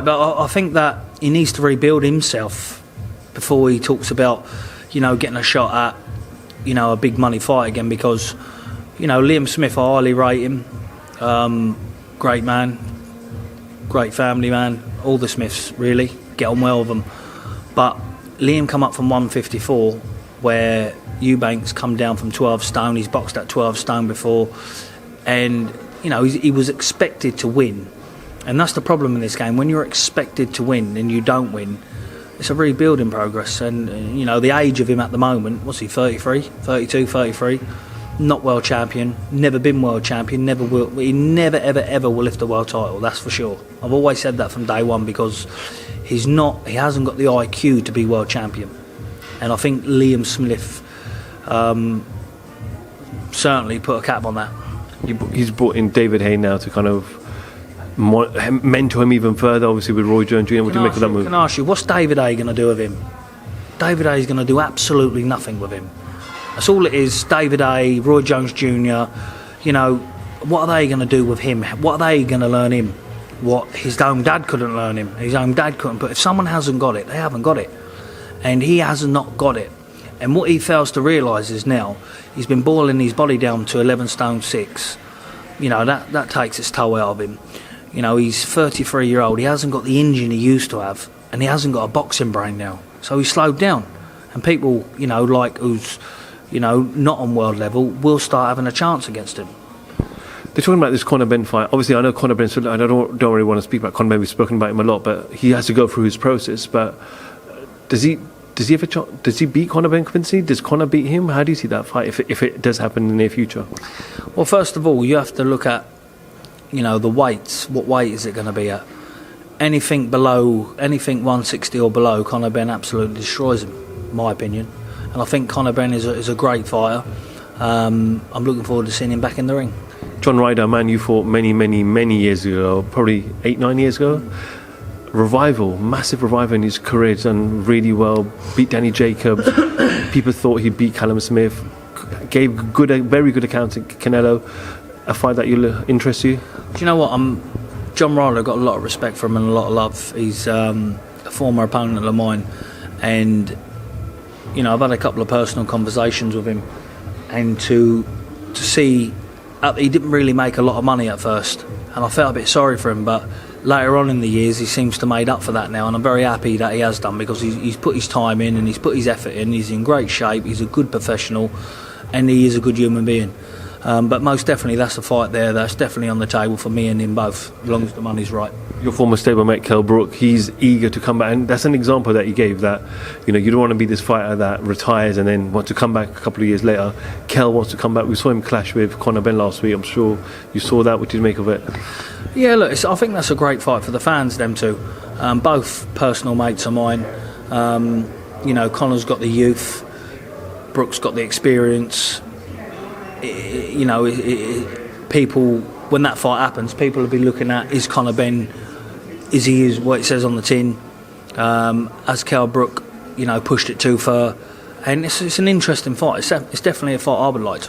But I think that he needs to rebuild himself before he talks about, getting a shot at, a big money fight again, because, Liam Smith, I highly rate him. Great man, great family man, all the Smiths really, get on well with them. But Liam come up from 154, where Eubanks come down from 12 stone, he's boxed at 12 stone before, and, he was expected to win. And that's the problem in this game. When you're expected to win and you don't win, it's a rebuilding progress. And, the age of him at the moment, what's he, 33, 32, 33? Not world champion, never been world champion, never will. He never, ever, ever will lift a world title, that's for sure. I've always said that from day one, because he hasn't got the IQ to be world champion. And I think Liam Smith certainly put a cap on that. He's brought in David Hay now to kind of mentor him even further, obviously with Roy Jones Jr. What do you make of that move? Can I ask you, what's David Hay going to do with him? David Hay is going to do absolutely nothing with him. That's all it is. David Hay, Roy Jones Jr., what are they going to do with him? What are they going to learn him? What his own dad couldn't learn him. His own dad couldn't. But if someone hasn't got it, they haven't got it. And he has not got it. And what he fails to realise is now, he's been boiling his body down to 11 stone 6. That takes its toll out of him. He's 33-year-old, he hasn't got the engine he used to have, and he hasn't got a boxing brain now. So he's slowed down. And people, who's, not on world level, will start having a chance against him. They're talking about this Conor Benn fight. Obviously, I know Conor Benn, so I don't really want to speak about Conor Benn. We've spoken about him a lot, but he has to go through his process. But does he have a chance? Does he beat Conor Benn convincingly? Does Conor beat him? How do you see that fight if it does happen in the near future? Well, first of all, you have to look at, the weights. What weight is it going to be at? Anything 160 or below, Conor Benn absolutely destroys him, in my opinion. And I think Conor Benn is a great fighter. I'm looking forward to seeing him back in the ring. John Ryder, man you fought many, many, many years ago, probably 8-9 years ago. Massive revival in his career. He's done really well, beat Danny Jacobs. People thought he'd beat Callum Smith. Gave a very good account at Canelo. A fight that will interest you? Do you know what? John Ryder, got a lot of respect for him and a lot of love. He's a former opponent of mine, and I've had a couple of personal conversations with him, and to see he didn't really make a lot of money at first, and I felt a bit sorry for him, but later on in the years he seems to have made up for that now, and I'm very happy that he has done, because he's put his time in and he's put his effort in. He's in great shape, he's a good professional, and he is a good human being. But most definitely that's a fight there that's definitely on the table for me and him both, as long as the money's right. Your former stablemate Kell Brook, he's eager to come back, and that's an example that you gave, that you don't want to be this fighter that retires and then want to come back a couple of years later. Kell wants to come back. We saw him clash with Conor Benn last week. I'm sure you saw that. What did you make of it? Yeah, look, I think that's a great fight for the fans, them two. Both personal mates of mine. Conor's got the youth, Brook's got the experience. People, when that fight happens, people will be looking at, is Conor Benn, is what it says on the tin? Has Kell Brook, pushed it too far? And it's an interesting fight. It's definitely a fight I would like to